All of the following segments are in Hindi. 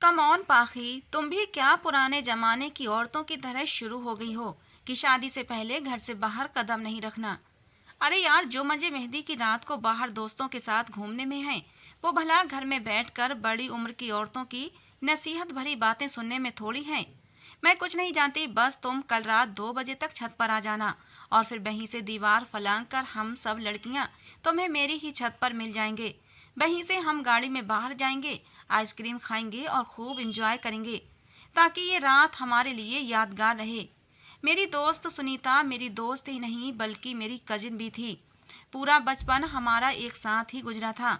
कम ऑन पाखी, तुम भी क्या पुराने जमाने की औरतों की तरह शुरू हो गई हो कि शादी से पहले घर से बाहर कदम नहीं रखना। अरे यार, जो मजे मेहंदी की रात को बाहर दोस्तों के साथ घूमने में हैं, वो भला घर में बैठकर बड़ी उम्र की औरतों की नसीहत भरी बातें सुनने में थोड़ी हैं। मैं कुछ नहीं जानती, बस तुम कल रात 2 बजे तक छत पर आ जाना और फिर वहीं से दीवार फलांग कर हम सब लड़कियां तुम्हें मेरी ही छत पर मिल जाएंगे। वहीं से हम गाड़ी में बाहर जाएंगे, आइसक्रीम खाएंगे और खूब इंजॉय करेंगे, ताकि ये रात हमारे लिए यादगार रहे। मेरी दोस्त सुनीता मेरी दोस्त ही नहीं बल्कि मेरी कजिन भी थी। पूरा बचपन हमारा एक साथ ही गुजरा था।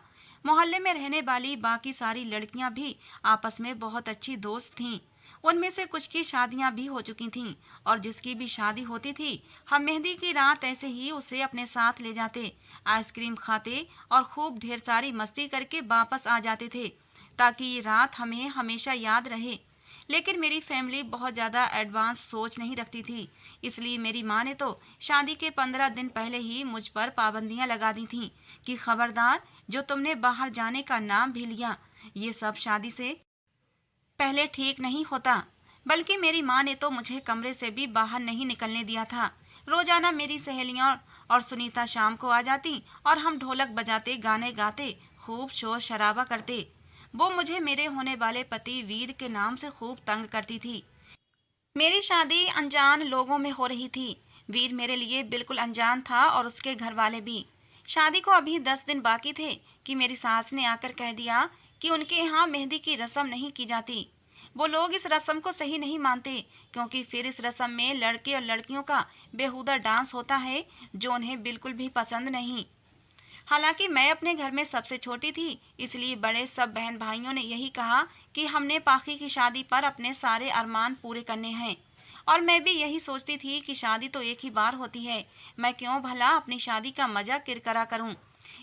मोहल्ले में रहने वाली बाकी सारी लड़कियां भी आपस में बहुत अच्छी दोस्त थीं। उनमें से कुछ की शादियां भी हो चुकी थीं और जिसकी भी शादी होती थी, हम मेहंदी की रात ऐसे ही उसे अपने साथ ले जाते, आइसक्रीम खाते और खूब ढेर सारी मस्ती करके वापस आ जाते थे, ताकि ये रात हमें हमेशा याद रहे। लेकिन मेरी फैमिली बहुत ज़्यादा एडवांस सोच नहीं रखती थी, इसलिए मेरी माँ ने तो शादी के 15 दिन पहले ही मुझ पर पाबंदियां लगा दी थीं कि खबरदार, जो तुमने बाहर जाने का नाम भी लिया, ये सब शादी से पहले ठीक नहीं होता। बल्कि मेरी माँ ने तो मुझे कमरे से भी बाहर नहीं निकलने दिया था। रोजाना मेरी सहेलियां और सुनीता शाम को आ जाती और हम ढोलक बजाते, गाने गाते, खूब शोर शराबा करते। वो मुझे मेरे होने वाले पति वीर के नाम से खूब तंग करती थी। मेरी शादी अनजान लोगों में हो रही थी। वीर मेरे लिए बिल्कुल अनजान था और उसके घर वाले भी। शादी को अभी 10 दिन बाकी थे कि मेरी सास ने आकर कह दिया कि उनके यहाँ मेहंदी की रस्म नहीं की जाती। वो लोग इस रस्म को सही नहीं मानते, क्योंकि फिर इस रस्म में लड़के और लड़कियों का बेहुदा डांस होता है, जो उन्हें बिल्कुल भी पसंद नहीं। हालांकि मैं अपने घर में सबसे छोटी थी, इसलिए बड़े सब बहन भाइयों ने यही कहा कि हमने पाखी की शादी पर अपने सारे अरमान पूरे करने हैं। और मैं भी यही सोचती थी कि शादी तो एक ही बार होती है, मैं क्यों भला अपनी शादी का मजा किरकिरा करूं।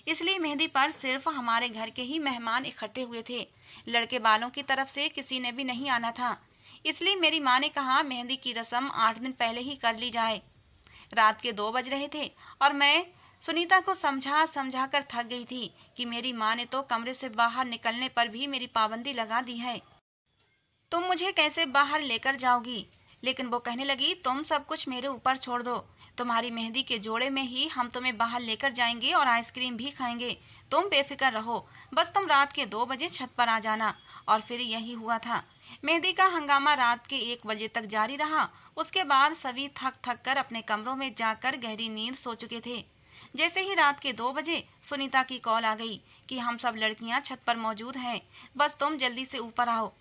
इसलिए मेहंदी पर सिर्फ हमारे घर के ही मेहमान इकट्ठे हुए थे, लड़के वालों की तरफ से किसी ने भी नहीं आना था। इसलिए मेरी माँ ने कहा मेहंदी की रस्म 8 दिन पहले ही कर ली जाए। रात के 2 बज रहे थे और मैं सुनीता को समझा समझा कर थक गई थी कि मेरी माँ ने तो कमरे से बाहर निकलने पर भी मेरी पाबंदी लगा दी है। तुम मुझे कैसे बाहर लेकर जाओगी? लेकिन वो कहने लगी, तुम सब कुछ मेरे ऊपर छोड़ दो। तुम्हारी मेहंदी के जोड़े में ही हम तुम्हें बाहर लेकर जाएंगे और आइसक्रीम भी खाएंगे। तुम बेफिक्र रहो, बस तुम रात के 2 बजे छत पर आ जाना। और फिर यही हुआ था। मेहंदी का हंगामा रात के 1 बजे तक जारी रहा। उसके बाद सभी थक थक कर अपने कमरों में जाकर गहरी नींद सो चुके थे। जैसे ही रात के 2 बजे सुनीता की कॉल आ गई कि हम सब लड़कियां छत पर मौजूद हैं, बस तुम जल्दी से ऊपर आओ।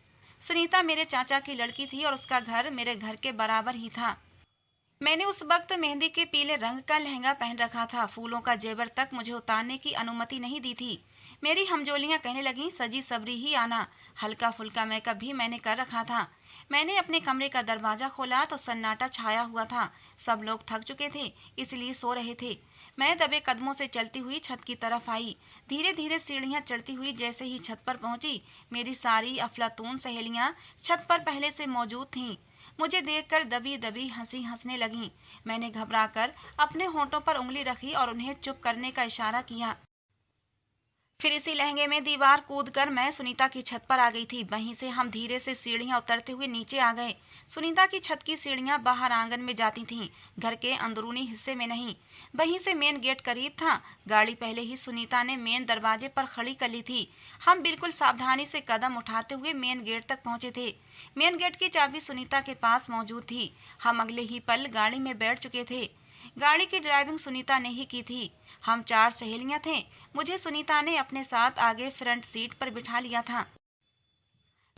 सुनीता मेरे चाचा की लड़की थी और उसका घर मेरे घर के बराबर ही था। मैंने उस वक्त मेहंदी के पीले रंग का लहंगा पहन रखा था। फूलों का जेवर तक मुझे उतारने की अनुमति नहीं दी थी। मेरी हमजोलियां कहने लगीं, सजी सबरी ही आना। हल्का फुल्का मेकअप भी मैंने कर रखा था। मैंने अपने कमरे का दरवाजा खोला तो सन्नाटा छाया हुआ था। सब लोग थक चुके थे, इसलिए सो रहे थे। मैं दबे कदमों से चलती हुई छत की तरफ आई। धीरे धीरे सीढ़ियां चढ़ती हुई जैसे ही छत पर पहुंची, मेरी सारी अफलातून सहेलियां छत पर पहले से मौजूद थीं। मुझे देखकर दबी दबी हंसी हंसने लगीं। मैंने घबराकर अपने होंठों पर उंगली रखी और उन्हें चुप करने का इशारा किया। फिर इसी लहंगे में दीवार कूदकर मैं सुनीता की छत पर आ गई थी। वहीं से हम धीरे से सीढ़ियां उतरते हुए नीचे आ गए। सुनीता की छत की सीढ़ियां बाहर आंगन में जाती थीं, घर के अंदरूनी हिस्से में नहीं। वहीं से मेन गेट करीब था। गाड़ी पहले ही सुनीता ने मेन दरवाजे पर खड़ी कर ली थी। हम बिल्कुल सावधानी से कदम उठाते हुए मेन गेट तक पहुंचे थे। मेन गेट की चाबी सुनीता के पास मौजूद थी। हम अगले ही पल गाड़ी में बैठ चुके थे। गाड़ी की ड्राइविंग सुनीता ने ही की थी। हम 4 सहेलियां थे। मुझे सुनीता ने अपने साथ आगे फ्रंट सीट पर बिठा लिया था।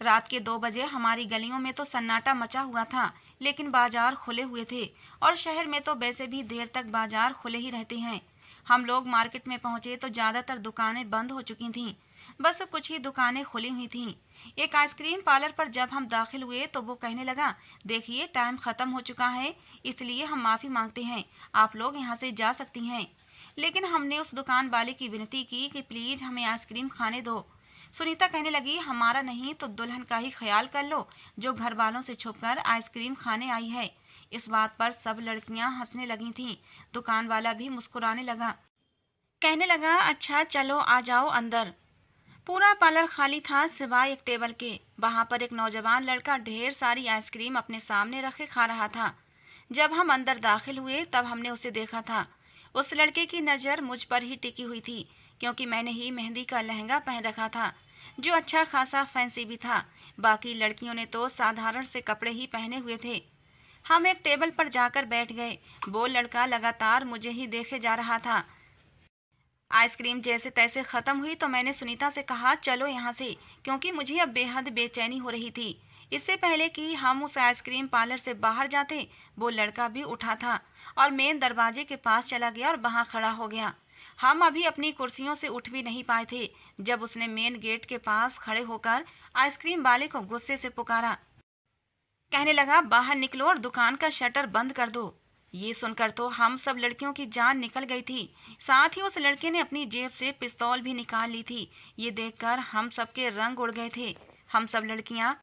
रात के 2 बजे हमारी गलियों में तो सन्नाटा मचा हुआ था, लेकिन बाजार खुले हुए थे और शहर में तो वैसे भी देर तक बाजार खुले ही रहते हैं। हम लोग मार्केट में पहुंचे तो ज्यादातर दुकानें बंद हो चुकी थीं। बस कुछ ही दुकानें खुली हुई थीं। एक आइसक्रीम पार्लर पर जब हम दाखिल हुए तो वो कहने लगा, देखिए टाइम खत्म हो चुका है, इसलिए हम माफी मांगते हैं, आप लोग यहाँ से जा सकती हैं। लेकिन हमने उस दुकान वाले की विनती की कि प्लीज हमें आइसक्रीम खाने दो। सुनीता कहने लगी, हमारा नहीं तो दुल्हन का ही ख्याल कर लो, जो घर वालों से छुपकर आइसक्रीम खाने आई है। इस बात पर सब लड़कियां हंसने लगी थीं। दुकान वाला भी मुस्कुराने लगा। कहने लगा, अच्छा चलो आ जाओ अंदर। पूरा पार्लर खाली था सिवाय एक टेबल के। वहां पर एक नौजवान लड़का ढेर सारी आइसक्रीम अपने सामने रखे खा रहा था। जब हम अंदर दाखिल हुए तब हमने उसे देखा था। उस लड़के की नज़र मुझ पर ही टिकी हुई थी, क्योंकि मैंने ही मेहंदी का लहंगा पहन रखा था, जो अच्छा खासा फैंसी भी था। बाकी लड़कियों ने तो साधारण से कपड़े ही पहने हुए थे। हम एक टेबल पर जाकर बैठ गए। वो लड़का लगातार मुझे ही देखे जा रहा था। आइसक्रीम जैसे तैसे ख़त्म हुई तो मैंने सुनीता से कहा, चलो यहाँ से, क्योंकि मुझे अब बेहद बेचैनी हो रही थी। इससे पहले कि हम उस आइसक्रीम पार्लर से बाहर जाते, वो लड़का भी उठा था और मेन दरवाजे के पास चला गया और वहाँ खड़ा हो गया। हम अभी अपनी कुर्सियों से उठ भी नहीं पाए थे जब उसने मेन गेट के पास खड़े होकर आइसक्रीम वाले को गुस्से से पुकारा। कहने लगा, बाहर निकलो और दुकान का शटर बंद कर दो। ये सुनकर तो हम सब लड़कियों की जान निकल गई थी। साथ ही उस लड़के ने अपनी जेब से पिस्तौल भी निकाल ली थी। ये देखकर हम सबके रंग उड़ गए थे। हम सब लड़कियां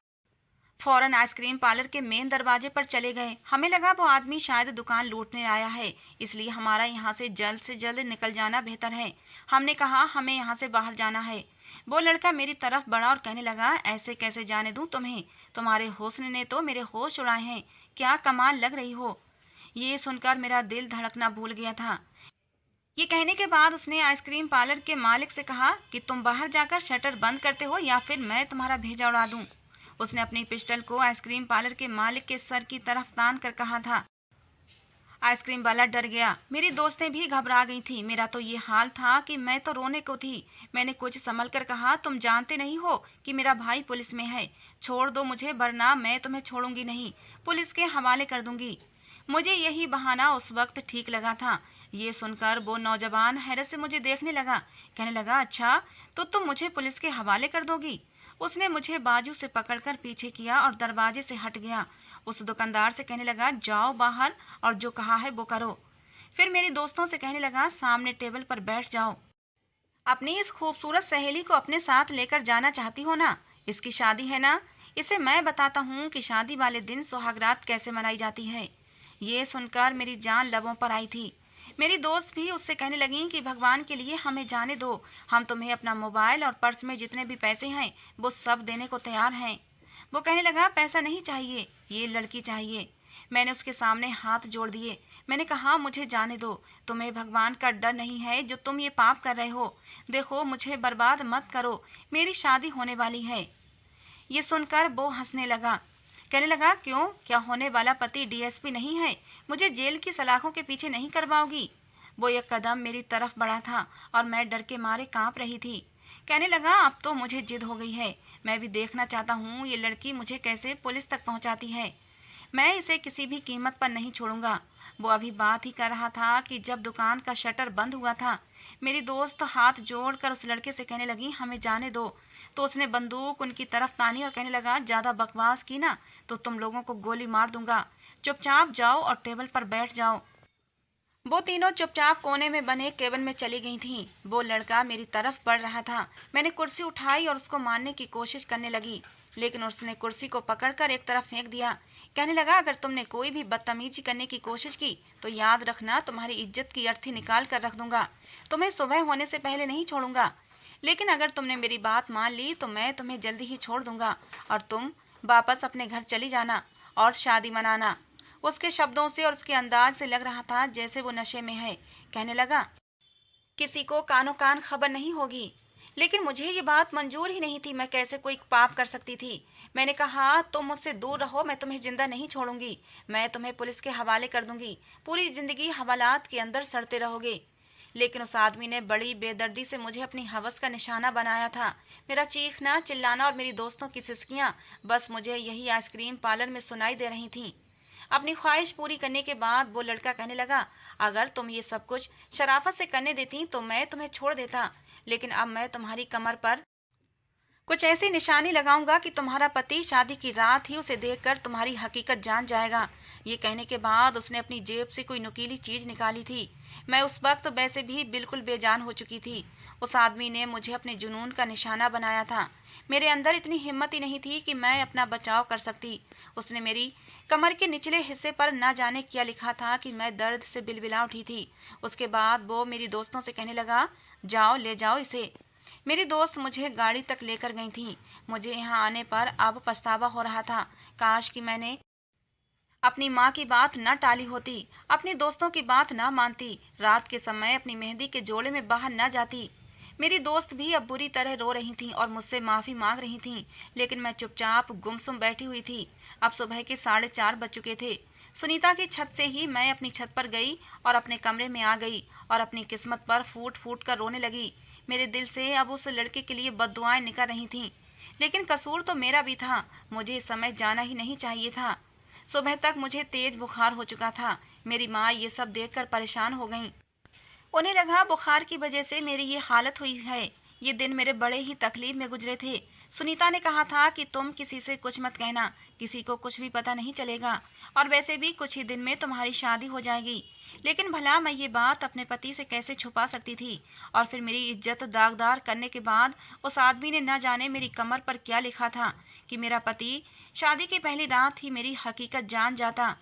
फौरन आइसक्रीम पार्लर के मेन दरवाजे पर चले गए। हमें लगा वो आदमी शायद दुकान लूटने आया है, इसलिए हमारा यहाँ से जल्द निकल जाना बेहतर है। हमने कहा, हमें यहाँ से बाहर जाना है। वो लड़का मेरी तरफ बढ़ा और कहने लगा, ऐसे कैसे जाने दूं तुम्हें? तुम्हारे हुस्न ने तो मेरे होश उड़ाए हैं। क्या कमाल लग रही हो। ये सुनकर मेरा दिल धड़कना भूल गया था। ये कहने के बाद उसने आइसक्रीम पार्लर के मालिक से कहा कि तुम बाहर जाकर शटर बंद करते हो या फिर मैं तुम्हारा भेजा उड़ा दूं। उसने अपनी पिस्टल को आइसक्रीम पार्लर के मालिक के सर की तरफ तान कर कहा था। आइसक्रीम वाला डर गया। मेरी दोस्तें भी घबरा गई थी। मेरा तो ये हाल था कि मैं तो रोने को थी। मैंने कुछ संभल कर कहा, तुम जानते नहीं हो कि मेरा भाई पुलिस में है। छोड़ दो मुझे, वरना मैं तुम्हें छोड़ूंगी नहीं, पुलिस के हवाले कर दूंगी। मुझे यही बहाना उस वक्त ठीक लगा था। ये सुनकर वो नौजवान हैरत से मुझे देखने लगा। कहने लगा, अच्छा तो तुम मुझे पुलिस के हवाले कर दोगी? उसने मुझे बाजू से पकड़कर पीछे किया और दरवाजे से हट गया। उस दुकानदार से कहने लगा, जाओ बाहर और जो कहा है वो करो। फिर मेरी दोस्तों से कहने लगा, सामने टेबल पर बैठ जाओ। अपनी इस खूबसूरत सहेली को अपने साथ लेकर जाना चाहती हो ना? इसकी शादी है ना? इसे मैं बताता हूँ कि शादी वाले दिन सुहागरात कैसे मनाई जाती है। ये सुनकर मेरी जान लबों पर आई थी। मेरी दोस्त भी उससे कहने लगी कि भगवान के लिए हमें जाने दो, हम तुम्हें अपना मोबाइल और पर्स में जितने भी पैसे हैं वो सब देने को तैयार हैं। वो कहने लगा, पैसा नहीं चाहिए, ये लड़की चाहिए। मैंने उसके सामने हाथ जोड़ दिए। मैंने कहा, मुझे जाने दो, तुम्हें भगवान का डर नहीं है जो तुम ये पाप कर रहे हो। देखो, मुझे बर्बाद मत करो, मेरी शादी होने वाली है। ये सुनकर वो हंसने लगा। कहने लगा, क्यों, क्या होने वाला पति डीएसपी नहीं है? मुझे जेल की सलाखों के पीछे नहीं करवाओगी? वो एक कदम मेरी तरफ बढ़ा था और मैं डर के मारे कांप रही थी। कहने लगा, अब तो मुझे जिद हो गई है, मैं भी देखना चाहता हूँ ये लड़की मुझे कैसे पुलिस तक पहुँचाती है। मैं इसे किसी भी कीमत पर नहीं छोड़ूंगा। वो अभी बात ही कर रहा था कि जब दुकान का शटर बंद हुआ था। मेरी दोस्त हाथ जोड़कर उस लड़के से कहने लगी, हमें जाने दो। तो उसने बंदूक उनकी तरफ तानी और कहने लगा, ज्यादा बकवास की ना तो तुम लोगों को गोली मार दूंगा। चुपचाप जाओ और टेबल पर बैठ जाओ। वो तीनों चुपचाप कोने में बने केबिन में चली गई थीं। वो लड़का मेरी तरफ बढ़ रहा था। मैंने कुर्सी उठाई और उसको मारने की कोशिश करने लगी, लेकिन उसने कुर्सी को पकड़कर एक तरफ फेंक दिया। कहने लगा, अगर तुमने कोई भी बदतमीजी करने की कोशिश की तो याद रखना, तुम्हारी इज्जत की अर्थी निकाल कर रख दूंगा। तुम्हें सुबह होने से पहले नहीं छोड़ूंगा। लेकिन अगर तुमने मेरी बात मान ली तो मैं तुम्हें जल्दी ही छोड़ दूंगा और तुम वापस अपने घर चली जाना और शादी मनाना। उसके शब्दों से और उसके अंदाज से लग रहा था जैसे वो नशे में है। कहने लगा, किसी को कानो कान खबर नहीं होगी। लेकिन मुझे ये बात मंजूर ही नहीं थी। मैं कैसे कोई पाप कर सकती थी? मैंने कहा, तुम मुझसे दूर रहो, मैं तुम्हें जिंदा नहीं छोड़ूंगी। मैं तुम्हें पुलिस के हवाले कर दूंगी। पूरी जिंदगी हवालात के अंदर सड़ते रहोगे। लेकिन उस आदमी ने बड़ी बेदर्दी से मुझे अपनी हवस का निशाना बनाया था। मेरा चीखना, चिल्लाना और मेरी दोस्तों की सिसकियां बस मुझे यही आइसक्रीम पार्लर में सुनाई दे रही थीं। अपनी ख्वाहिश पूरी करने के बाद वो लड़का कहने लगा, अगर तुम ये सब कुछ शराफत से करने देती तो मैं तुम्हें छोड़ देता, लेकिन अब मैं तुम्हारी कमर पर कुछ ऐसी निशानी लगाऊंगा कि तुम्हारा पति शादी की रात ही उसे देखकर तुम्हारी हकीकत जान जाएगा। ये कहने के बाद उसने अपनी जेब से कोई नुकीली चीज निकाली थी। मैं उस वक्त वैसे भी बिल्कुल बेजान हो चुकी थी। उस आदमी ने मुझे अपने जुनून का निशाना बनाया था। मेरे अंदर इतनी हिम्मत ही नहीं थी कि मैं अपना बचाव कर सकती। उसने मेरी कमर के निचले हिस्से पर न जाने क्या लिखा था कि मैं दर्द से बिलबिला उठी थी। उसके बाद वो मेरी दोस्तों से कहने लगा, जाओ ले जाओ इसे। मेरी दोस्त मुझे गाड़ी तक लेकर गई थी। मुझे यहाँ आने पर अब पछतावा हो रहा था। काश कि मैंने अपनी माँ की बात न टाली होती, अपनी दोस्तों की बात न मानती, रात के समय अपनी मेहंदी के जोड़े में बाहर न जाती। मेरी दोस्त भी अब बुरी तरह रो रही थीं और मुझसे माफ़ी मांग रही थीं, लेकिन मैं चुपचाप गुमसुम बैठी हुई थी। अब सुबह के 4:30 बज चुके थे। सुनीता की छत से ही मैं अपनी छत पर गई और अपने कमरे में आ गई और अपनी किस्मत पर फूट फूट कर रोने लगी। मेरे दिल से अब उस लड़के के लिए बद्दुआएं निकल रही थीं, लेकिन कसूर तो मेरा भी था। मुझे इस समय जाना ही नहीं चाहिए था। सुबह तक मुझे तेज बुखार हो चुका था। मेरी माँ ये सब देखकर परेशान हो गईं। उन्हें लगा बुखार की वजह से मेरी ये हालत हुई है। ये दिन मेरे बड़े ही तकलीफ में गुजरे थे। सुनीता ने कहा था कि तुम किसी से कुछ मत कहना, किसी को कुछ भी पता नहीं चलेगा, और वैसे भी कुछ ही दिन में तुम्हारी शादी हो जाएगी। लेकिन भला मैं ये बात अपने पति से कैसे छुपा सकती थी? और फिर मेरी इज्जत दागदार करने के बाद उस आदमी ने न जाने मेरी कमर पर क्या लिखा था कि मेरा पति शादी की पहली रात ही मेरी हकीकत जान जाता।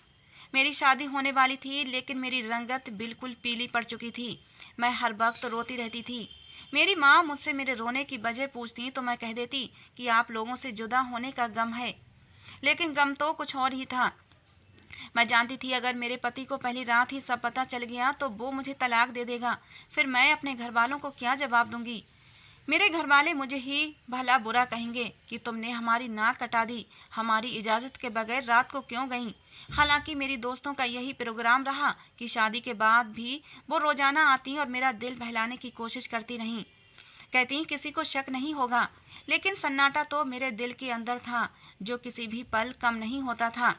मेरी शादी होने वाली थी, लेकिन मेरी रंगत बिल्कुल पीली पड़ चुकी थी। मैं हर वक्त रोती रहती थी। मेरी माँ मुझसे मेरे रोने की वजह पूछती तो मैं कह देती कि आप लोगों से जुदा होने का गम है। लेकिन गम तो कुछ और ही था। मैं जानती थी अगर मेरे पति को पहली रात ही सब पता चल गया तो वो मुझे तलाक दे देगा। फिर मैं अपने घर वालों को क्या जवाब दूंगी? मेरे घरवाले मुझे ही भला बुरा कहेंगे कि तुमने हमारी नाक कटा दी, हमारी इजाज़त के बगैर रात को क्यों गईं। हालांकि मेरी दोस्तों का यही प्रोग्राम रहा कि शादी के बाद भी वो रोजाना आती और मेरा दिल बहलाने की कोशिश करती रहीं। कहती किसी को शक नहीं होगा, लेकिन सन्नाटा तो मेरे दिल के अंदर था, जो किसी भी पल कम नहीं होता था।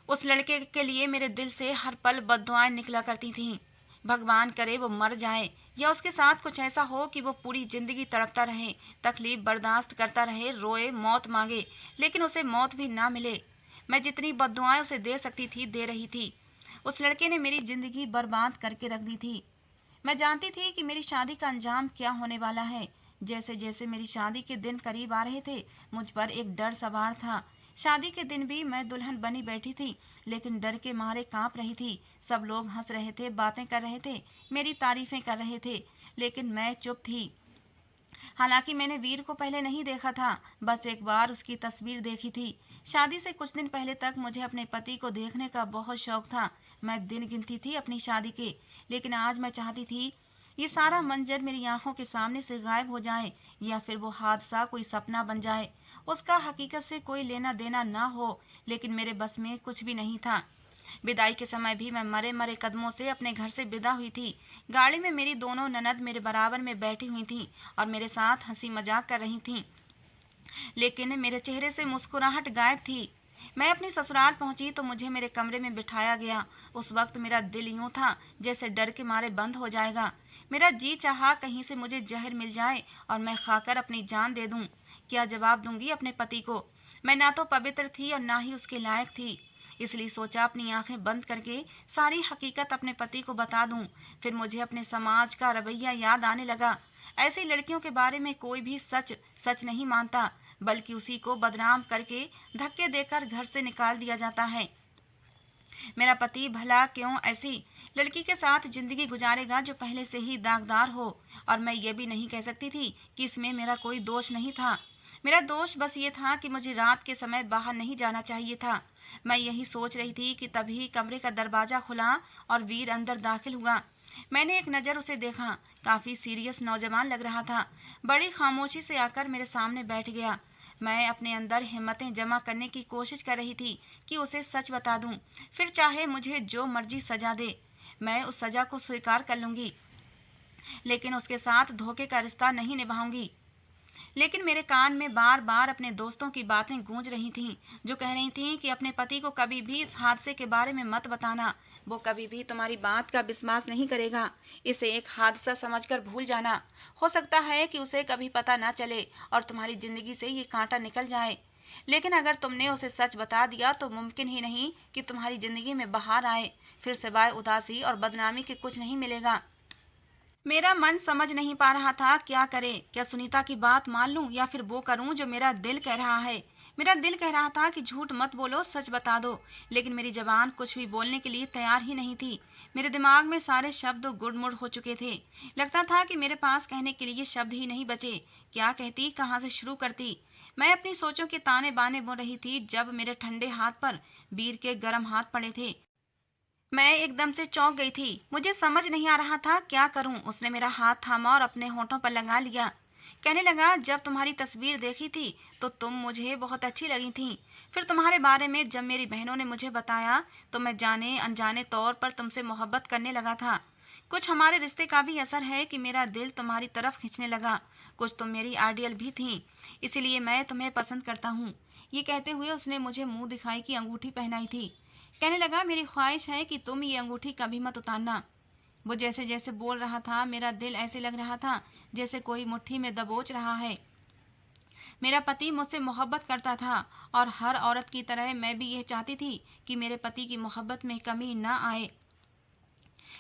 उस लड़के के लिए मेरे दिल से हर पल बद्दुआएं निकला करती थीं। भगवान करे वो मर जाए, या उसके साथ कुछ ऐसा हो कि वो पूरी जिंदगी तड़पता रहे, तकलीफ बर्दाश्त करता रहे, रोए, मौत मांगे, लेकिन उसे मौत भी ना मिले। मैं जितनी बद्दुआएं उसे दे सकती थी दे रही थी। उस लड़के ने मेरी जिंदगी बर्बाद करके रख दी थी। मैं जानती थी कि मेरी शादी का अंजाम क्या होने वाला है। जैसे जैसे मेरी शादी के दिन करीब आ रहे थे, मुझ पर एक डर सवार था। शादी के दिन भी मैं दुल्हन बनी बैठी थी, लेकिन डर के मारे कांप रही थी। सब लोग हंस रहे थे, बातें कर रहे थे, मेरी तारीफें कर रहे थे, लेकिन मैं चुप थी। हालांकि मैंने वीर को पहले नहीं देखा था, बस एक बार उसकी तस्वीर देखी थी। शादी से कुछ दिन पहले तक मुझे अपने पति को देखने का बहुत शौक था। मैं दिन गिनती थी अपनी शादी के, लेकिन आज मैं चाहती थी ये सारा मंजर मेरी आंखों के सामने से गायब हो जाए, या फिर वो हादसा कोई सपना बन जाए, उसका हकीकत से कोई लेना देना ना हो। लेकिन मेरे बस में कुछ भी नहीं था। विदाई के समय भी मैं मरे मरे कदमों से अपने घर से विदा हुई थी। गाड़ी में मेरी दोनों ननद मेरे बराबर में बैठी हुई थीं और मेरे साथ हंसी मजाक कर रही थीं, लेकिन मेरे चेहरे से मुस्कुराहट गायब थी। मैं अपनी ससुराल पहुंची तो मुझे मेरे कमरे में बिठाया गया। उस वक्त मेरा दिल यूं था जैसे डर के मारे बंद हो जाएगा। मेरा जी चाहा कहीं से मुझे जहर मिल जाए और मैं खाकर अपनी जान दे दूं। क्या जवाब दूंगी अपने पति को? मैं ना तो पवित्र थी और ना ही उसके लायक थी। इसलिए सोचा अपनी आंखें बंद करके सारी हकीकत अपने पति को बता दूं। फिर मुझे अपने समाज का रवैया याद आने लगा। ऐसी लड़कियों के बारे में कोई भी सच सच नहीं मानता, बल्कि उसी को बदनाम करके धक्के देकर घर से निकाल दिया जाता है। मेरा पति भला क्यों ऐसी लड़की के साथ जिंदगी गुजारेगा जो पहले से ही दागदार हो? और मैं ये भी नहीं कह सकती थी कि इसमें मेरा कोई दोष नहीं था। मेरा दोष बस ये था कि मुझे रात के समय बाहर नहीं जाना चाहिए था। मैं यही सोच रही थी कि तभी कमरे का दरवाजा खुला और वीर अंदर दाखिल हुआ। मैंने एक नज़र उसे देखा। काफ़ी सीरियस नौजवान लग रहा था। बड़ी खामोशी से आकर मेरे सामने बैठ गया। मैं अपने अंदर हिम्मतें जमा करने की कोशिश कर रही थी कि उसे सच बता दूं। फिर चाहे मुझे जो मर्जी सजा दे, मैं उस सजा को स्वीकार कर लूंगी, लेकिन उसके साथ धोखे का रिश्ता नहीं निभाऊंगी। लेकिन मेरे कान में बार बार अपने दोस्तों की बातें गूंज रही थीं, जो कह रही थीं कि अपने पति को कभी भी इस हादसे के बारे में मत बताना। वो कभी भी तुम्हारी बात का विश्वास नहीं करेगा। इसे एक हादसा समझकर भूल जाना। हो सकता है कि उसे कभी पता ना चले और तुम्हारी जिंदगी से ये कांटा निकल जाए, लेकिन अगर तुमने उसे सच बता दिया तो मुमकिन ही नहीं कि तुम्हारी जिंदगी में बहार आए। फिर सिवाय उदासी और बदनामी के कुछ नहीं मिलेगा। मेरा मन समझ नहीं पा रहा था क्या करे, क्या सुनीता की बात मान लूं या फिर वो करूं जो मेरा दिल कह रहा है। मेरा दिल कह रहा था कि झूठ मत बोलो, सच बता दो, लेकिन मेरी जबान कुछ भी बोलने के लिए तैयार ही नहीं थी। मेरे दिमाग में सारे शब्द गुड़मुड़ हो चुके थे। लगता था कि मेरे पास कहने के लिए शब्द ही नहीं बचे। क्या कहती, कहाँ से शुरू करती। मैं अपनी सोचों के ताने बाने बुन रही थी जब मेरे ठंडे हाथ पर वीर के गर्म हाथ पड़े थे। मैं एकदम से चौंक गई थी। मुझे समझ नहीं आ रहा था क्या करूं। उसने मेरा हाथ थामा और अपने होठों पर लगा लिया। कहने लगा, जब तुम्हारी तस्वीर देखी थी तो तुम मुझे बहुत अच्छी लगी थी। फिर तुम्हारे बारे में जब मेरी बहनों ने मुझे बताया तो मैं जाने अनजाने तौर पर तुमसे मोहब्बत करने लगा था। कुछ हमारे रिश्ते का भी असर है कि मेरा दिल तुम्हारी तरफ खींचने लगा। कुछ तुम मेरी आइडियल भी थी, इसीलिए मैं तुम्हें पसंद करता हूँ। ये कहते हुए उसने मुझे मुंह दिखाई की अंगूठी पहनाई थी। कहने लगा, मेरी ख्वाहिश है कि तुम ये अंगूठी कभी मत उतारना। वो जैसे जैसे बोल रहा था मेरा दिल ऐसे लग रहा था जैसे कोई मुट्ठी में दबोच रहा है। मेरा पति मुझसे मोहब्बत करता था और हर औरत की तरह मैं भी यह चाहती थी कि मेरे पति की मोहब्बत में कमी न आए।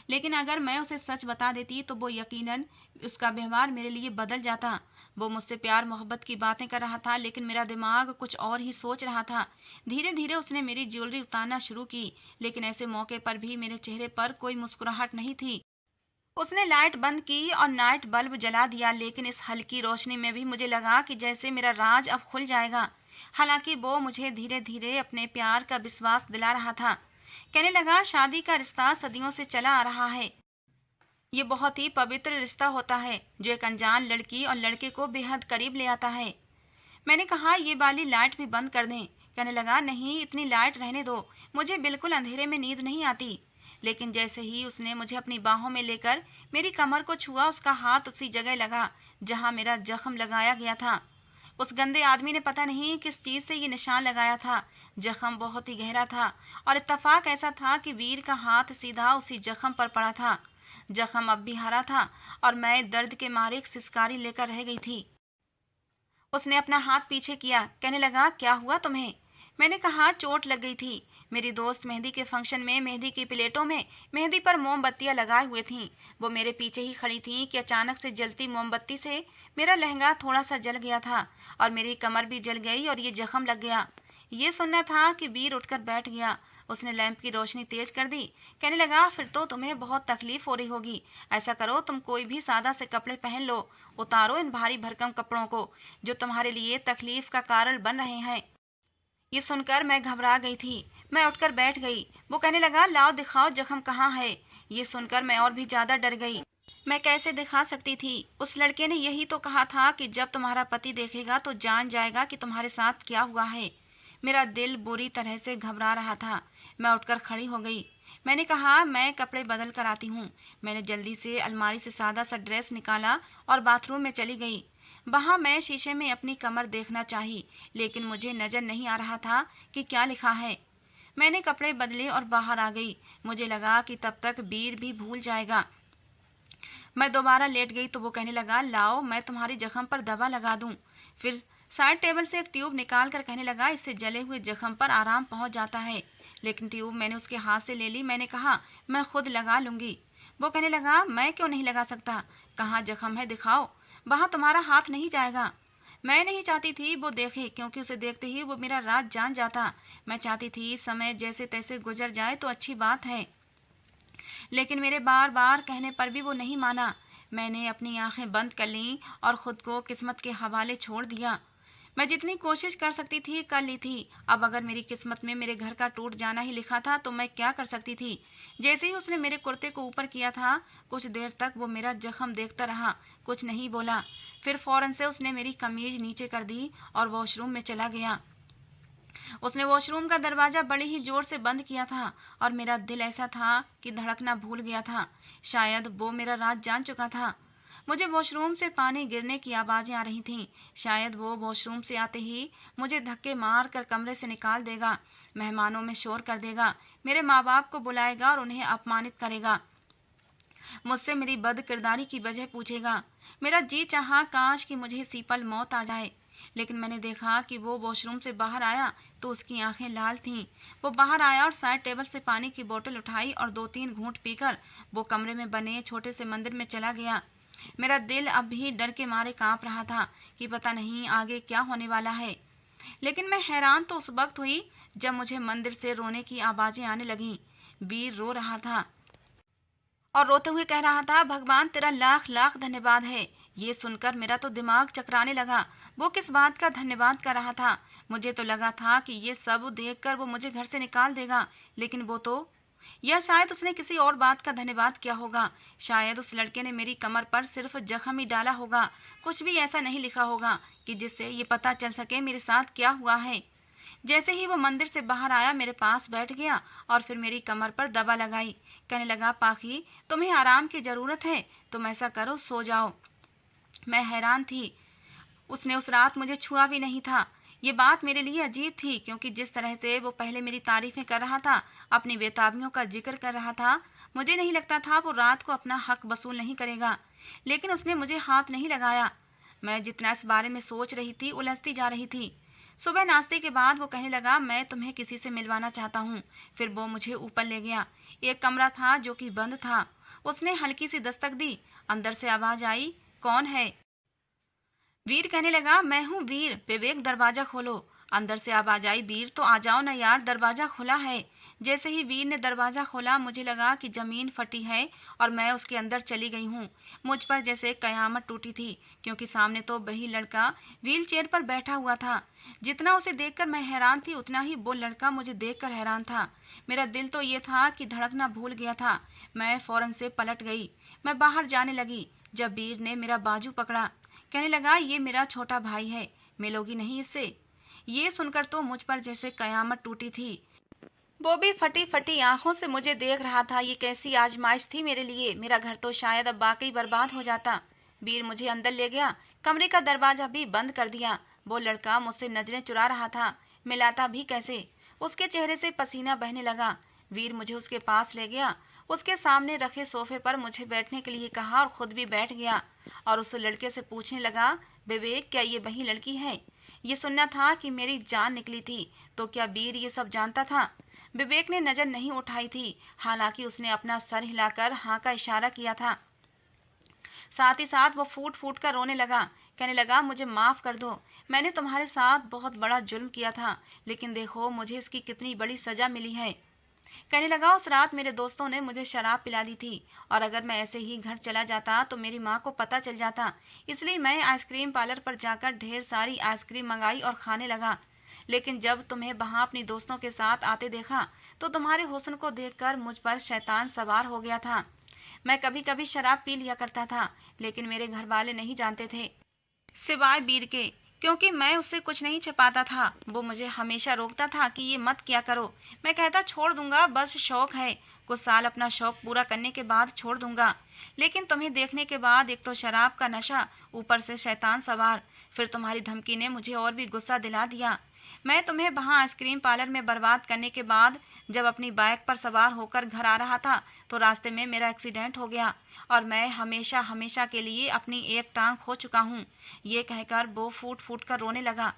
लेकिन अगर मैं उसे सच बता देती तो वो यकीनन उसका व्यवहार मेरे लिए बदल जाता। वो मुझसे प्यार मोहब्बत की बातें कर रहा था, लेकिन मेरा दिमाग कुछ और ही सोच रहा था। धीरे धीरे उसने मेरी ज्वेलरी उतारना शुरू की, लेकिन ऐसे मौके पर भी मेरे चेहरे पर कोई मुस्कुराहट नहीं थी। उसने लाइट बंद की और नाइट बल्ब जला दिया, लेकिन इस हल्की रोशनी में भी मुझे लगा कि जैसे मेरा राज अब खुल जाएगा। हालांकि वो मुझे धीरे धीरे अपने प्यार का विश्वास दिला रहा था। कहने लगा, शादी का रिश्ता सदियों से चला आ रहा है। ये बहुत ही पवित्र रिश्ता होता है जो एक अनजान लड़की और लड़के को बेहद करीब ले आता है। मैंने कहा, ये वाली लाइट भी बंद कर दें। कहने लगा, नहीं, इतनी लाइट रहने दो, मुझे बिल्कुल अंधेरे में नींद नहीं आती। लेकिन जैसे ही उसने मुझे अपनी बाहों में लेकर मेरी कमर को छुआ, उसका हाथ उसी जगह लगा जहां मेरा जख्म लगाया गया था। उस गंदे आदमी ने पता नहीं किस चीज से ये निशान लगाया था। जख्म बहुत ही गहरा था और इत्तेफाक ऐसा था कि वीर का हाथ सीधा उसी जख्म पर पड़ा था। जख्म अब भी हरा था और मैं दर्द के मारे एक सिसकारी लेकर रह गई थी। उसने अपना हाथ पीछे किया। कहने लगा, क्या हुआ तुम्हें। मैंने कहा, चोट लग गई थी। मेरी दोस्त मेहंदी के फंक्शन में मेहंदी की प्लेटों में मेहंदी पर मोमबत्तियां लगाए हुए थीं। वो मेरे पीछे ही खड़ी थीं कि अचानक से जलती मोमबत्ती से मेरा लहंगा थोड़ा सा जल गया था और मेरी कमर भी जल गई और ये जख्म लग गया। ये सुनना था कि वीर उठकर बैठ गया। उसने लैंप की रोशनी तेज कर दी। कहने लगा, फिर तो तुम्हें बहुत तकलीफ हो रही होगी। ऐसा करो, तुम कोई भी सादा से कपड़े पहन लो। उतारो इन भारी भरकम कपड़ों को जो तुम्हारे लिए तकलीफ का कारण बन रहे हैं। ये सुनकर मैं घबरा गई थी। मैं उठकर बैठ गई। वो कहने लगा, लाओ दिखाओ जख्म कहाँ है। ये सुनकर मैं और भी ज्यादा डर गई। मैं कैसे दिखा सकती थी। उस लड़के ने यही तो कहा था कि जब तुम्हारा पति देखेगा तो जान जाएगा कि तुम्हारे साथ क्या हुआ है। मेरा दिल बुरी तरह से घबरा रहा था। मैं उठकर खड़ी हो गई। मैंने कहा, मैं कपड़े बदल कर आती हूँ। मैंने जल्दी से अलमारी से सादा सा ड्रेस निकाला और बाथरूम में चली गई। वहां मैं शीशे में अपनी कमर देखना चाही, लेकिन मुझे नजर नहीं आ रहा था कि क्या लिखा है। मैंने कपड़े बदले और बाहर आ गई। मुझे लगा कि तब तक वीर भी भूल जाएगा। मैं दोबारा लेट गई तो वो कहने लगा, लाओ मैं तुम्हारी जख्म पर दवा लगा दूं। फिर साइड टेबल से एक ट्यूब निकाल कर कहने लगा, इससे जले हुए जख्म पर आराम पहुंच जाता है। लेकिन ट्यूब मैंने उसके हाथ से ले ली। मैंने कहा, मैं खुद लगा लूंगी। वो कहने लगा, मैं क्यों नहीं लगा सकता। कहाँ जख्म है, दिखाओ। वहां तुम्हारा हाथ नहीं जाएगा। मैं नहीं चाहती थी वो देखे, क्योंकि उसे देखते ही वो मेरा राज जान जाता। मैं चाहती थी समय जैसे तैसे गुजर जाए तो अच्छी बात है, लेकिन मेरे बार बार कहने पर भी वो नहीं माना। मैंने अपनी आंखें बंद कर लीं और खुद को किस्मत के हवाले छोड़ दिया। मैं जितनी कोशिश कर सकती थी कर ली थी। अब अगर मेरी किस्मत में मेरे घर का टूट जाना ही लिखा था तो मैं क्या कर सकती थी। जैसे ही उसने मेरे कुर्ते को ऊपर किया था, कुछ देर तक वो मेरा जख्म देखता रहा, कुछ नहीं बोला। फिर फौरन से उसने मेरी कमीज नीचे कर दी और वॉशरूम में चला गया। उसने वॉशरूम का दरवाजा बड़े ही जोर से बंद किया था और मेरा दिल ऐसा था कि धड़कना भूल गया था। शायद वो मेरा राज जान चुका था। मुझे वॉशरूम से पानी गिरने की आवाजें आ रही थीं। शायद वो वॉशरूम से आते ही मुझे धक्के मार कर कमरे से निकाल देगा, मेहमानों में शोर कर देगा, मेरे माँ बाप को बुलाएगा और उन्हें अपमानित करेगा। मुझसे मेरी बद किरदारी की वजह पूछेगा। मेरा जी चाहा काश कि मुझे सीपल मौत आ जाए। लेकिन मैंने देखा कि वो वॉशरूम से बाहर आया तो उसकी आंखें लाल थीं। वो बाहर आया और साइड टेबल से पानी की बोतल उठाई और 2-3 घूंट पीकर वो कमरे में बने छोटे से मंदिर में चला गया। मेरा दिल अब भी डर के मारे कांप रहा था कि पता नहीं आगे क्या होने वाला है। लेकिन मैं हैरान तो उस वक्त हुई जब मुझे मंदिर से रोने की आवाजें आने लगीं। वीर रो रहा था और रोते हुए कह रहा था, भगवान तेरा लाख लाख धन्यवाद है। ये सुनकर मेरा तो दिमाग चकराने लगा। वो किस बात का धन्यवाद कर रहा था? मुझे तो लगा था कि ये सब देखकर वो मुझे घर से निकाल देगा, लेकिन वो तो, या शायद उसने किसी और बात का धन्यवाद किया होगा। शायद उस लड़के ने मेरी कमर पर सिर्फ जख्म ही डाला होगा, कुछ भी ऐसा नहीं लिखा होगा कि जिससे ये पता चल सके मेरे साथ क्या हुआ है। जैसे ही वो मंदिर से बाहर आया मेरे पास बैठ गया और फिर मेरी कमर पर दबा लगाई। कहने लगा, पाखी तुम्हें आराम की जरूरत है, तुम ऐसा करो सो जाओ। मैं हैरान थी। उसने उस रात मुझे छुआ भी नहीं था। ये बात मेरे लिए अजीब थी क्योंकि जिस तरह से वो पहले मेरी तारीफें कर रहा था, अपनी बेताबियों का जिक्र कर रहा था, मुझे नहीं लगता था वो रात को अपना हक वसूल नहीं करेगा। लेकिन उसने मुझे हाथ नहीं लगाया। मैं जितना इस बारे में सोच रही थी उलझती जा रही थी। सुबह नाश्ते के बाद वो कहने लगा, मैं तुम्हें किसी से मिलवाना चाहता हूँ। फिर वो मुझे ऊपर ले गया। एक कमरा था जो कि बंद था। उसने हल्की सी दस्तक दी। अंदर से आवाज आई, कौन है? वीर कहने लगा, मैं हूँ वीर, विवेक दरवाजा खोलो। अंदर से आवाज आई, वीर तो आ जाओ ना यार, दरवाजा खुला है। जैसे ही वीर ने दरवाजा खोला मुझे लगा कि जमीन फटी है और मैं उसके अंदर चली गई हूँ। मुझ पर जैसे कयामत टूटी थी क्योंकि सामने तो वही लड़का व्हील चेयर पर बैठा हुआ था। जितना उसे देखकर मैं हैरान थी उतना ही वो लड़का मुझे देखकर हैरान था। मेरा दिल तो ये था कि धड़कना भूल गया था। मैं फौरन से पलट गई। मैं बाहर जाने लगी जब वीर ने मेरा बाजू पकड़ा। कहने लगा, ये मेरा छोटा भाई है, मिलोगी नहीं इससे? ये सुनकर तो मुझ पर जैसे कयामत टूटी थी। वो भी फटी फटी आंखों से मुझे देख रहा था। ये कैसी आजमाइश थी मेरे लिए। मेरा घर तो शायद अब वाकई बर्बाद हो जाता। वीर मुझे अंदर ले गया। कमरे का दरवाजा भी बंद कर दिया। वो लड़का मुझसे नजरें चुरा रहा था, मिलाता भी कैसे। उसके चेहरे से पसीना बहने लगा। वीर मुझे उसके पास ले गया। उसके सामने रखे सोफे पर मुझे बैठने के लिए कहा और खुद भी बैठ गया और उस लड़के से पूछने लगा, विवेक क्या ये वही लड़की है? ये सुनना था कि मेरी जान निकली थी, तो क्या वीर ये सब जानता था? विवेक ने नजर नहीं उठाई थी, हालांकि उसने अपना सर हिलाकर हाँ का इशारा किया था। साथ ही साथ वो फूट फूट कर रोने लगा। कहने लगा, मुझे माफ कर दो, मैंने तुम्हारे साथ बहुत बड़ा जुल्म किया था, लेकिन देखो मुझे इसकी कितनी बड़ी सजा मिली है। कहने लगा, उस रात मेरे दोस्तों ने मुझे शराब पिला दी थी और अगर मैं ऐसे ही घर चला जाता तो मेरी माँ को पता चल जाता। इसलिए मैं आइसक्रीम पार्लर पर जाकर ढेर सारी आइसक्रीम मंगाई और खाने लगा। लेकिन जब तुम्हें वहां अपनी दोस्तों के साथ आते देखा तो तुम्हारे हुस्न को देखकर मुझ पर शैतान सवार हो गया था। मैं कभी कभी शराब पी लिया करता था, लेकिन मेरे घर वाले नहीं जानते थे, सिवाय वीर के, क्योंकि मैं उससे कुछ नहीं छिपाता था। वो मुझे हमेशा रोकता था कि ये मत किया करो। मैं कहता, छोड़ दूंगा, बस शौक है, कुछ साल अपना शौक पूरा करने के बाद छोड़ दूंगा। लेकिन तुम्हें देखने के बाद एक तो शराब का नशा, ऊपर से शैतान सवार, फिर तुम्हारी धमकी ने मुझे और भी गुस्सा दिला दिया। मैं तुम्हें वहां आइसक्रीम पार्लर में बर्बाद करने के बाद जब अपनी बाइक पर सवार होकर घर आ रहा था तो रास्ते में मेरा एक्सीडेंट हो गया और मैं हमेशा हमेशा के लिए अपनी एक टांग खो चुका हूँ। ये कहकर वो फूट फूट कर रोने लगा।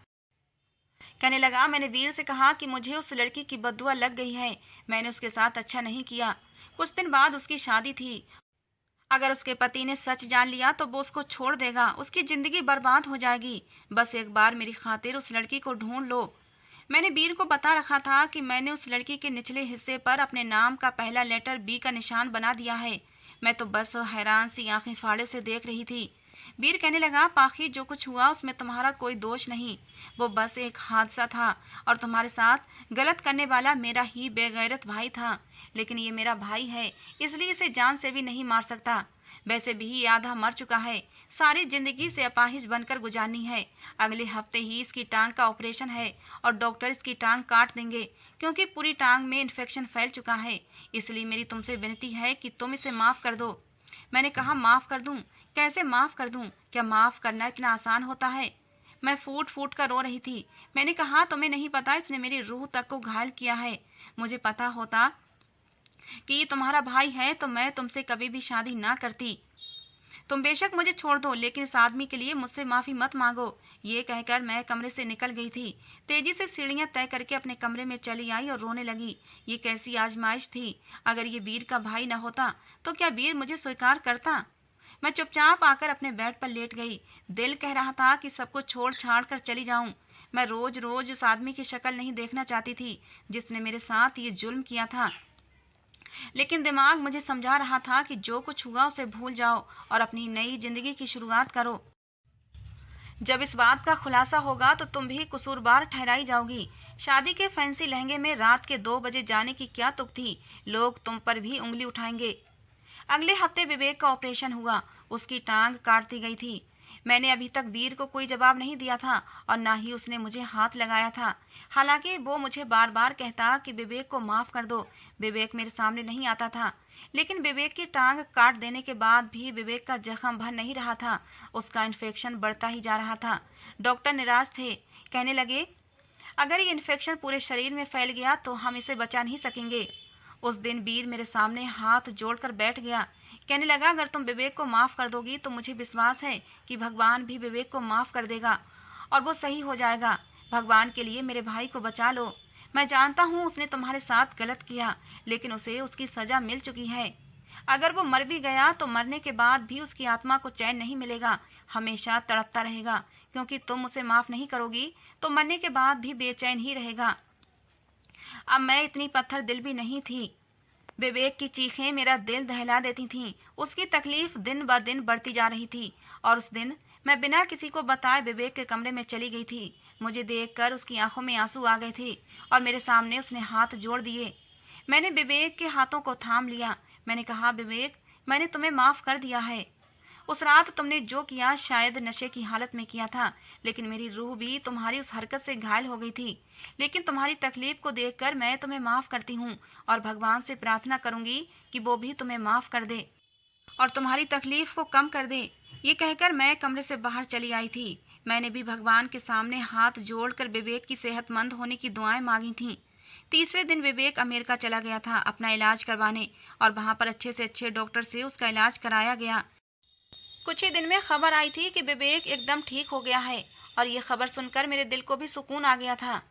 कहने लगा, मैंने वीर से कहा कि मुझे उस लड़की की बददुआ लग गई है, मैंने उसके साथ अच्छा नहीं किया। कुछ दिन बाद उसकी शादी थी। अगर उसके पति ने सच जान लिया तो वो उसको छोड़ देगा, उसकी जिंदगी बर्बाद हो जाएगी। बस एक बार मेरी खातिर उस लड़की को ढूंढ लो। मैंने वीर को बता रखा था कि मैंने उस लड़की के निचले हिस्से पर अपने नाम का पहला लेटर बी का निशान बना दिया है। मैं तो बस हैरान सी आंखें फाड़े से देख रही थी। वीर कहने लगा, पाखी जो कुछ हुआ उसमें तुम्हारा कोई दोष नहीं, वो बस एक हादसा था और तुम्हारे साथ गलत करने वाला मेरा ही बेगैरत भाई था। लेकिन ये मेरा भाई है, इसलिए इसे जान से भी नहीं मार सकता। वैसे भी ये आधा मर चुका है, सारी जिंदगी से अपाहिज बनकर गुजारनी है। अगले हफ्ते ही इसकी टांग का ऑपरेशन है और डॉक्टर इसकी टांग काट देंगे क्योंकि पूरी टांग में इन्फेक्शन फैल चुका है। इसलिए मेरी तुमसे विनती है कि तुम इसे माफ कर दो। मैंने कहा, माफ कर दूं? कैसे माफ कर दूं? क्या माफ करना इतना आसान होता है? मैं फूट फूट कर रो रही थी। मैंने कहा, तुम्हें नहीं पता इसने मेरी रूह तक को घायल किया है। मुझे पता होता कि ये तुम्हारा भाई है तो मैं तुमसे कभी भी शादी ना करती। तुम बेशक मुझे छोड़ दो, लेकिन इस आदमी के लिए मुझसे माफ़ी मत मांगो। ये कहकर मैं कमरे से निकल गई थी। तेजी से सीढ़ियां तय करके अपने कमरे में चली आई और रोने लगी। ये कैसी आजमाइश थी। अगर ये वीर का भाई न होता तो क्या वीर मुझे स्वीकार करता। मैं चुपचाप आकर अपने बेड पर लेट गई। दिल कह रहा था कि सब कुछ छोड़ छाड़ कर चली जाऊं। मैं रोज रोज उस आदमी की शक्ल नहीं देखना चाहती थी जिसने मेरे साथ ये जुल्म किया था, लेकिन दिमाग मुझे समझा रहा था कि जो कुछ हुआ उसे भूल जाओ और अपनी नई जिंदगी की शुरुआत करो। जब इस बात का खुलासा होगा तो तुम भी कसूरवार ठहराई जाओगी। शादी के फैंसी लहंगे में रात के 2 बजे जाने की क्या तुक थी। लोग तुम पर भी उंगली उठाएंगे। अगले हफ्ते विवेक का ऑपरेशन हुआ। उसकी टांग काट दी गई थी। मैंने अभी तक वीर को कोई जवाब नहीं दिया था और ना ही उसने मुझे हाथ लगाया था। हालांकि वो मुझे बार बार कहता कि विवेक को माफ कर दो। विवेक मेरे सामने नहीं आता था, लेकिन विवेक की टांग काट देने के बाद भी विवेक का जख्म भर नहीं रहा था। उसका इन्फेक्शन बढ़ता ही जा रहा था। डॉक्टर निराश थे। कहने लगे, अगर ये इन्फेक्शन पूरे शरीर में फैल गया तो हम इसे बचा नहीं सकेंगे। उस दिन वीर मेरे सामने हाथ जोड़कर बैठ गया। कहने लगा, अगर तुम विवेक को माफ कर दोगी तो मुझे विश्वास है कि भगवान भी विवेक को माफ कर देगा और वो सही हो जाएगा। भगवान के लिए मेरे भाई को बचा लो। मैं जानता हूँ उसने तुम्हारे साथ गलत किया, लेकिन उसे उसकी सजा मिल चुकी है। अगर वो मर भी गया तो मरने के बाद भी उसकी आत्मा को चैन नहीं मिलेगा, हमेशा तड़पता रहेगा, क्योंकि तुम उसे माफ नहीं करोगी तो मरने के बाद भी बेचैन ही रहेगा। अब मैं इतनी पत्थर दिल भी नहीं थी। विवेक की चीखें मेरा दिल दहला देती थीं। उसकी तकलीफ दिन ब दिन बढ़ती जा रही थी और उस दिन मैं बिना किसी को बताए विवेक के कमरे में चली गई थी। मुझे देखकर उसकी आंखों में आंसू आ गए थे और मेरे सामने उसने हाथ जोड़ दिए। मैंने विवेक के हाथों को थाम लिया। मैंने कहा, विवेक, मैंने तुम्हें माफ कर दिया है। उस रात तुमने जो किया शायद नशे की हालत में किया था, लेकिन मेरी रूह भी तुम्हारी उस हरकत से घायल हो गई थी। लेकिन तुम्हारी तकलीफ को देखकर मैं तुम्हें माफ करती हूँ और भगवान से प्रार्थना करूंगी कि वो भी तुम्हें माफ कर दे और तुम्हारी तकलीफ को कम कर दे। ये कहकर मैं कमरे से बाहर चली आई थी। मैंने भी भगवान के सामने हाथ जोड़कर विवेक की सेहतमंद होने की दुआएं मांगी थीं। तीसरे दिन विवेक अमेरिका चला गया था अपना इलाज करवाने और वहां पर अच्छे से अच्छे डॉक्टर से उसका इलाज कराया गया। कुछ ही दिन में खबर आई थी कि विवेक एकदम ठीक हो गया है और ये खबर सुनकर मेरे दिल को भी सुकून आ गया था।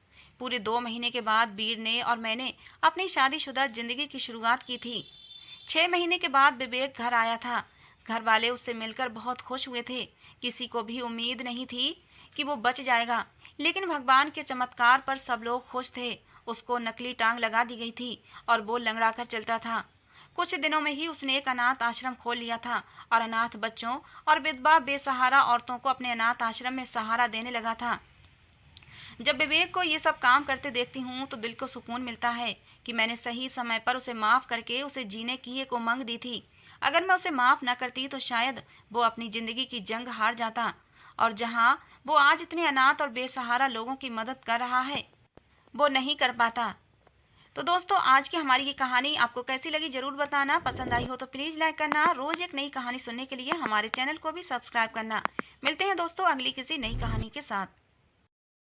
पूरे 2 महीने के बाद वीर ने और मैंने अपनी शादीशुदा जिंदगी की शुरुआत की थी। 6 महीने के बाद विवेक घर आया था। घर वाले उससे मिलकर बहुत खुश हुए थे। किसी को भी उम्मीद नहीं थी कि वो बच जाएगा, लेकिन भगवान के चमत्कार पर सब लोग खुश थे। उसको नकली टांग लगा दी गई थी और वो लंगड़ा कर चलता था। कुछ दिनों में ही उसने एक अनाथ आश्रम खोल लिया था और अनाथ बच्चों और विधवा बेसहारा औरतों को अपने अनाथ आश्रम में सहारा देने लगा था। जब विवेक को ये सब काम करते देखती हूँ तो दिल को सुकून मिलता है कि मैंने सही समय पर उसे माफ करके उसे जीने की एक उमंग दी थी। अगर मैं उसे माफ न करती तो शायद वो अपनी जिंदगी की जंग हार जाता और जहाँ वो आज इतने अनाथ और बेसहारा लोगों की मदद कर रहा है वो नहीं कर पाता। तो दोस्तों, आज की हमारी ये कहानी आपको कैसी लगी जरूर बताना। पसंद आई हो तो प्लीज़ लाइक करना। रोज एक नई कहानी सुनने के लिए हमारे चैनल को भी सब्सक्राइब करना। मिलते हैं दोस्तों अगली किसी नई कहानी के साथ।